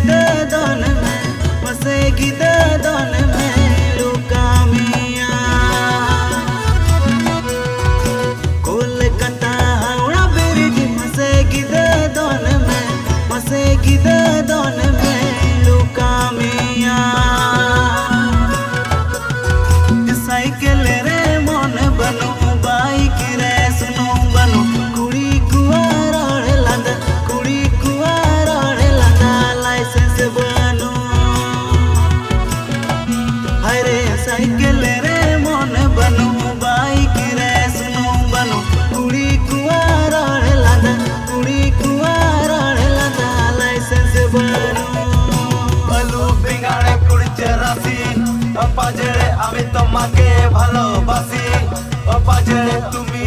ददन में बसेगी ददन में लुका मिया कोलकाता हावड़ा ब्रिज बसेगी ददन में लुका मिया साइकिल रे मन बनू बाइक रे सुनो बनू कुड़ी कुआर लंदा लाइसेंस बनू हरे साइकिल रे मन बनू बाइक रे सुनो बनू कुड़ी कुआर लंदा लाइसेंस बनू आलू बेगाड़े कुड़चे राशि पाजड़े आमी तोमाके भालोबासी पाजड़े तुमी